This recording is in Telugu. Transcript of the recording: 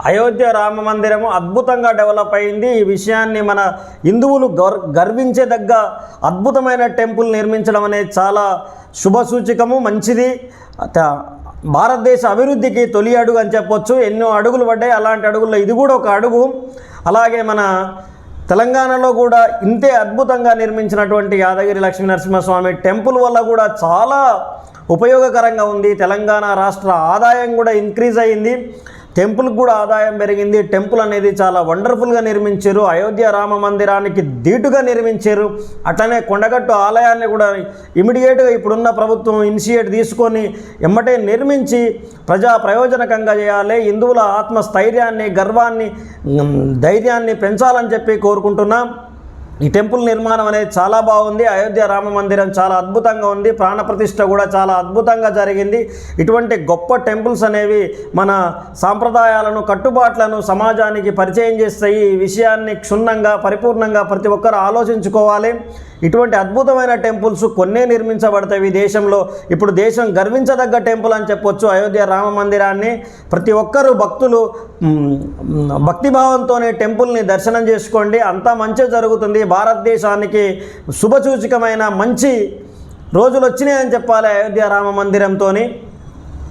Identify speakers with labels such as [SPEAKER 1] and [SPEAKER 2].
[SPEAKER 1] అయోధ్య రామ మందిరము అద్భుతంగా డెవలప్ అయింది. ఈ విషయాన్ని మన హిందువులు గర్వించేదగ్గ అద్భుతమైన టెంపుల్ నిర్మించడం అనేది చాలా శుభసూచకము, మంచిది. భారతదేశ అభివృద్ధికి తొలి అడుగు అని చెప్పొచ్చు. ఎన్నో అడుగులు పడ్డాయి, అలాంటి అడుగుల్లో ఇది కూడా ఒక అడుగు. అలాగే మన తెలంగాణలో కూడా ఇంతే అద్భుతంగా నిర్మించినటువంటి యాదగిరి లక్ష్మీ నరసింహస్వామి టెంపుల్ వల్ల కూడా చాలా ఉపయోగకరంగా ఉంది. తెలంగాణ రాష్ట్ర ఆదాయం కూడా ఇంక్రీజ్ అయింది, టెంపుల్కి కూడా ఆదాయం పెరిగింది. టెంపుల్ అనేది చాలా వండర్ఫుల్గా నిర్మించారు. అయోధ్య రామ మందిరానికి ధీటుగా నిర్మించారు. అట్లనే కొండగట్టు ఆలయాన్ని కూడా ఇమీడియట్గా ఇప్పుడున్న ప్రభుత్వం ఇనిషియేట్ తీసుకొని ఎమ్మటే నిర్మించి ప్రజా ప్రయోజనకంగా చేయాలి. హిందువుల ఆత్మస్థైర్యాన్ని, గర్వాన్ని, ధైర్యాన్ని పెంచాలని చెప్పి కోరుకుంటున్నాం. ఈ టెంపుల్ నిర్మాణం అనేది చాలా బాగుంది. అయోధ్య రామ మందిరం చాలా అద్భుతంగా ఉంది. ప్రాణప్రతిష్ఠ కూడా చాలా అద్భుతంగా జరిగింది. ఇటువంటి గొప్ప టెంపుల్స్ అనేవి మన సాంప్రదాయాలను, కట్టుబాట్లను సమాజానికి పరిచయం చేస్తాయి. ఈ విషయాన్ని క్షుణ్ణంగా, పరిపూర్ణంగా ప్రతి ఒక్కరు ఆలోచించుకోవాలి. ఇటువంటి అద్భుతమైన టెంపుల్స్ కొన్నే నిర్మించబడతాయి దేశంలో. ఇప్పుడు దేశం గర్వించదగ్గ టెంపుల్ అని చెప్పొచ్చు అయోధ్య రామ మందిరాన్ని. ప్రతి ఒక్కరూ భక్తులు భక్తిభావంతోనే టెంపుల్ని దర్శనం చేసుకోండి, అంతా మంచి జరుగుతుంది. భారతదేశానికి శుభసూచకమైన మంచి రోజులు వచ్చినాయని చెప్పాలి అయోధ్య రామ మందిరంతో.